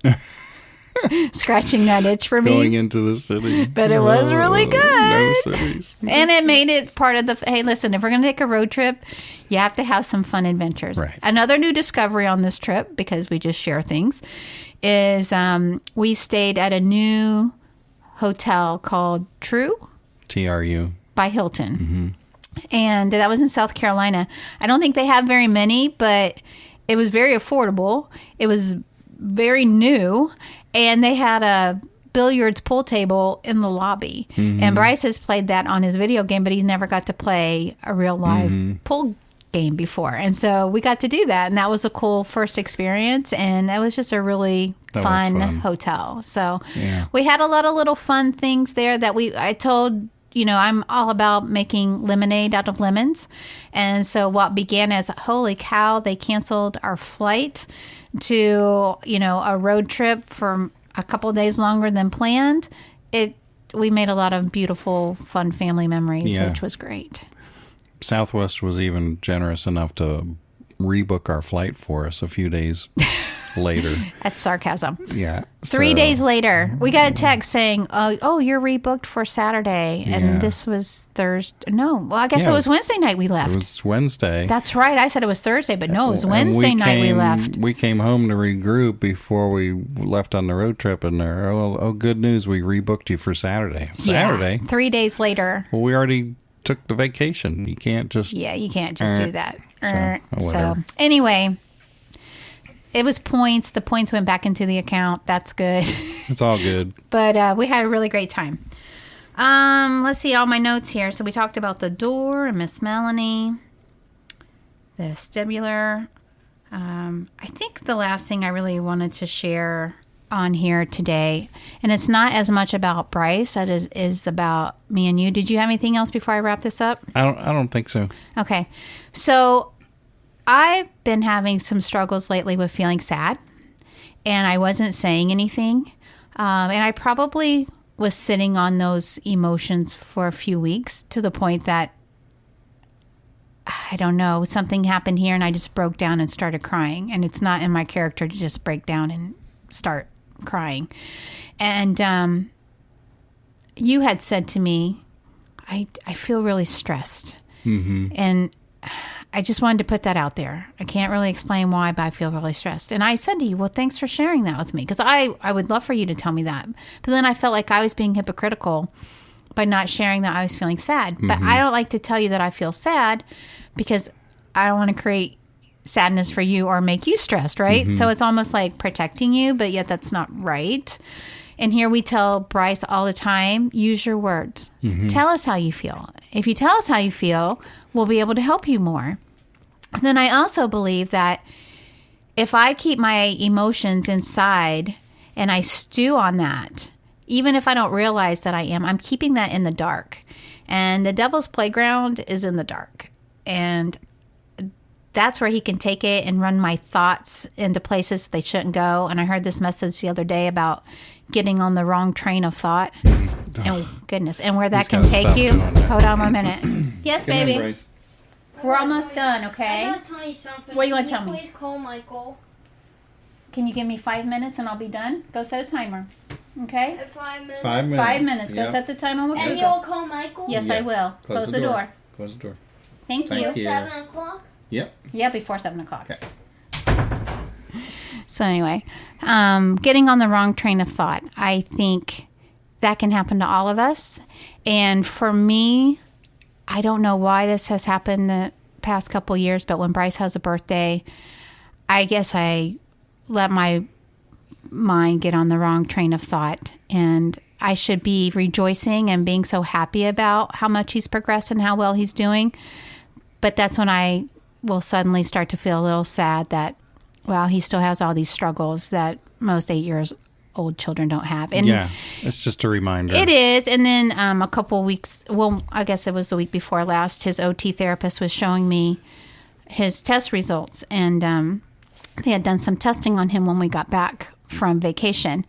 scratching that itch for me. Going into the city. But it was really good. No cities. And it made it part of the, hey, listen, if we're going to take a road trip, you have to have some fun adventures. Right. Another new discovery on this trip, because we just share things, is we stayed at a new hotel called True. TRU. By Hilton. And that was in South Carolina. I don't think they have very many, but it was very affordable. It was very new. And they had a billiards pool table in the lobby. And Bryce has played that on his video game, but he's never got to play a real live pool game before. And so we got to do that. And that was a cool first experience. And that was just a really fun hotel. So we had a lot of little fun things there that I told, I'm all about making lemonade out of lemons. And so what began as, holy cow, they canceled our flight to, a road trip for a couple of days longer than planned. We made a lot of beautiful, fun family memories, which was great. Southwest was even generous enough to rebook our flight for us a few days later. That's sarcasm. Yeah. 3 days later, we got a text saying, oh, you're rebooked for Saturday. And this was Thursday. No, well, I guess it was Wednesday night we left. It was Wednesday. That's right. I said it was Thursday, but no, it was Wednesday night we left. We came home to regroup before we left on the road trip. And good news, we rebooked you for Saturday. Saturday? 3 days later. Well, we already took the vacation. You can't just... Yeah, you can't just do that. So anyway... It was points. The points went back into the account. That's good. It's all good. But we had a really great time. Let's see all my notes here. So we talked about the door and Miss Melanie, the vestibular. I think the last thing I really wanted to share on here today, and it's not as much about Bryce as it is about me and you. Did you have anything else before I wrap this up? I don't think so. Okay. So I've been having some struggles lately with feeling sad, and I wasn't saying anything. And I probably was sitting on those emotions for a few weeks to the point that, I don't know, something happened here and I just broke down and started crying. And it's not in my character to just break down and start crying. And you had said to me, I feel really stressed. And I just wanted to put that out there. I can't really explain why, but I feel really stressed. And I said to you, well, thanks for sharing that with me, because I would love for you to tell me that. But then I felt like I was being hypocritical by not sharing that I was feeling sad. But I don't like to tell you that I feel sad because I don't want to create sadness for you or make you stressed, right? So it's almost like protecting you, but yet that's not right. And here we tell Bryce all the time, use your words. Tell us how you feel. If you tell us how you feel, we'll be able to help you more. And then I also believe that if I keep my emotions inside and I stew on that, even if I don't realize that I'm keeping that in the dark. And the devil's playground is in the dark. And that's where he can take it and run my thoughts into places they shouldn't go. And I heard this message the other day about getting on the wrong train of thought. Oh, goodness. And where that can take you. Hold on 1 minute. Yes, Come baby. in, Bryce. We're almost done, okay? I gotta tell you something. What do you want to Can tell me? Please call Michael. Can you give me 5 minutes and I'll be done? Go set a timer. Okay? 5 minutes. 5 minutes. 5 minutes. Go set the timer with And Google. you'll call Michael? Yes, I will. Close the door. Close the door. Thank Thank you. you. 7 o'clock? Yep. Yeah, before 7 o'clock. Okay. So anyway, getting on the wrong train of thought. I think that can happen to all of us. And for me, I don't know why this has happened the past couple years, but when Bryce has a birthday, I guess I let my mind get on the wrong train of thought. And I should be rejoicing and being so happy about how much he's progressed and how well he's doing. But that's when I will suddenly start to feel a little sad that, well, he still has all these struggles that most 8 years old children don't have. And yeah, it's just a reminder. it is. And then a couple weeks, well, I guess it was the week before last, his OT therapist was showing me his test results. And they had done some testing on him when we got back from vacation.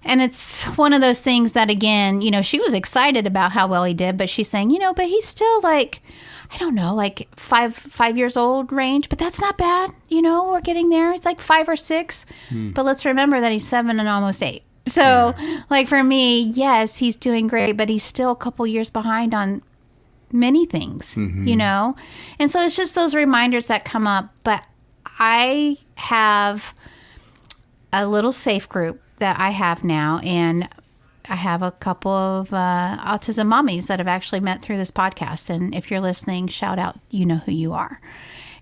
And it's one of those things that, again, you know, she was excited about how well he did, but she's saying, you know, but he's still like, I don't know, like five years old range, but that's not bad. You know, we're getting there. It's like 5 or 6, but let's remember that he's 7 and almost 8. So like for me, yes, he's doing great, but he's still a couple years behind on many things, you know? And so it's just those reminders that come up. But I have a little safe group that I have now, and I have a couple of autism mommies that have actually met through this podcast. And if you're listening, shout out, you know who you are.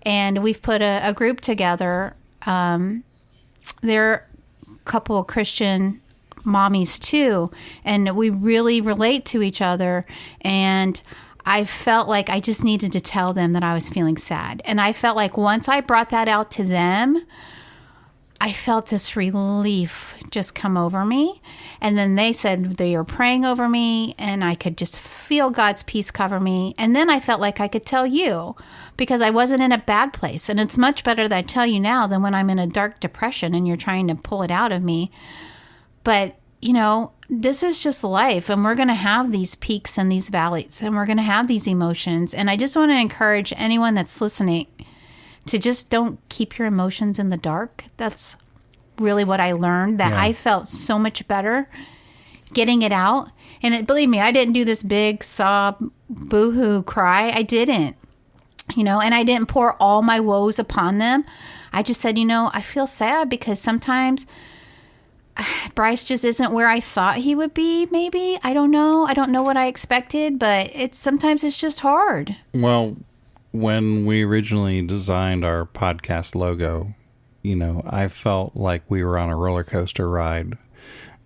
And we've put a group together. They're a couple of Christian mommies too, and we really relate to each other. And I felt like I just needed to tell them that I was feeling sad. And I felt like once I brought that out to them, I felt this relief just come over me. And then they said they were praying over me, and I could just feel God's peace cover me. And then I felt like I could tell you, because I wasn't in a bad place. And it's much better that I tell you now than when I'm in a dark depression and you're trying to pull it out of me. But, you know, this is just life, and we're going to have these peaks and these valleys, and we're going to have these emotions. And I just want to encourage anyone that's listening to just don't keep your emotions in the dark. That's really what I learned, that I felt so much better getting it out. And believe me, I didn't do this big sob, boo-hoo cry. I didn't, you know, and I didn't pour all my woes upon them. I just said, you know, I feel sad because sometimes Bryce just isn't where I thought he would be, maybe. I don't know. I don't know what I expected, but sometimes it's just hard. Well, when we originally designed our podcast logo, you know, I felt like we were on a roller coaster ride.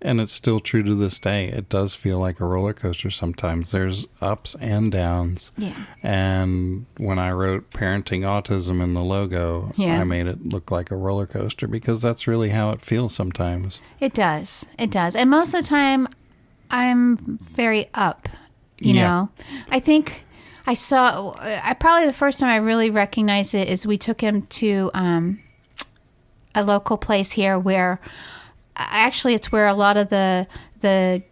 And it's still true to this day. It does feel like a roller coaster sometimes. There's ups and downs. Yeah. And when I wrote Parenting Autism in the logo, I made it look like a roller coaster because that's really how it feels sometimes. It does. It does. And most of the time, I'm very up, you know. I think I probably the first time I really recognized it is we took him to a local place here where actually it's where a lot of the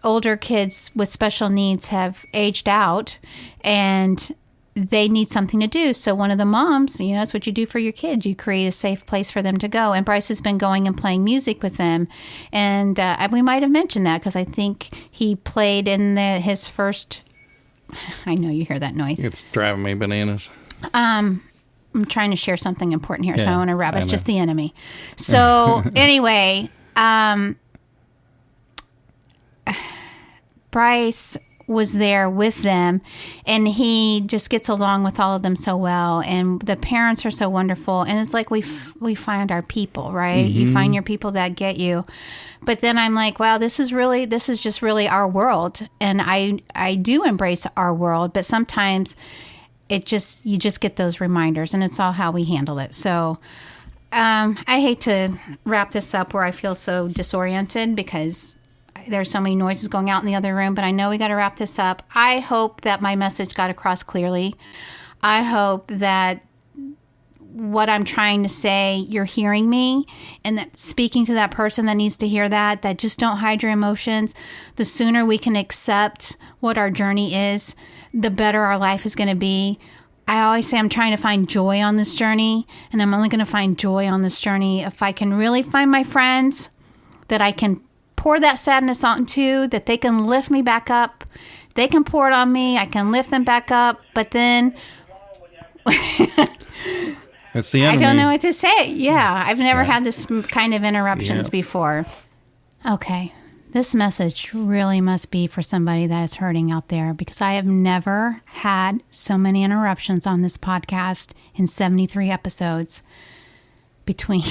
older kids with special needs have aged out and they need something to do. So one of the moms, you know, that's what you do for your kids. You create a safe place for them to go. And Bryce has been going and playing music with them. And we might have mentioned that because I think he played in his first... I know you hear that noise. It's driving me bananas. I'm trying to share something important here, so I don't want to interrupt. It's just the enemy. So anyway... Bryce was there with them, and he just gets along with all of them so well, and the parents are so wonderful, and it's like we find our people, right? Mm-hmm. You find your people that get you. But then I'm like, wow, this is just really our world, and I do embrace our world, but sometimes you just get those reminders, and it's all how we handle it. So I hate to wrap this up where I feel so disoriented because there's so many noises going out in the other room, but I know we got to wrap this up. I hope that my message got across clearly. I hope that what I'm trying to say, you're hearing me, and that speaking to that person that needs to hear that just don't hide your emotions. The sooner we can accept what our journey is, the better our life is going to be. I always say I'm trying to find joy on this journey, and I'm only going to find joy on this journey if I can really find my friends that I can pour that sadness onto, that they can lift me back up. They can pour it on me. I can lift them back up. But then it's the enemy. I don't know what to say. Yeah, I've never had this kind of interruptions before. Okay. This message really must be for somebody that is hurting out there, because I have never had so many interruptions on this podcast in 73 episodes. Between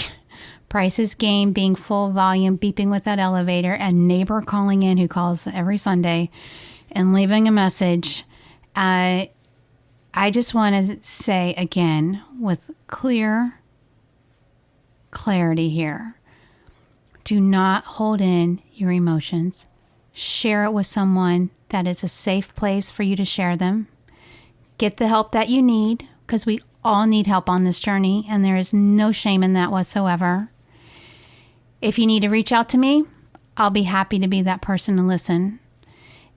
Bryce's game being full volume, beeping with that elevator, and neighbor calling in, who calls every Sunday, and leaving a message. I just want to say again, with clarity here, do not hold in your emotions. Share it with someone that is a safe place for you to share them. Get the help that you need, because we all need help on this journey, and there is no shame in that whatsoever. If you need to reach out to me, I'll be happy to be that person to listen.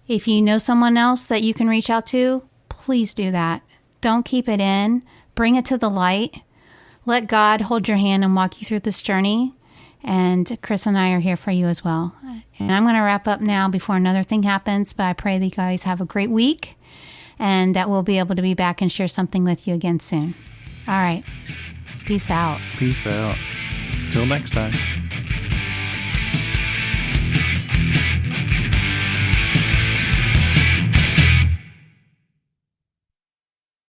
If you know someone else that you can reach out to, please do that. Don't keep it in. Bring it to the light. Let God hold your hand and walk you through this journey. And Chris and I are here for you as well. And I'm going to wrap up now before another thing happens, but I pray that you guys have a great week and that we'll be able to be back and share something with you again soon. All right. Peace out. Peace out. Till next time.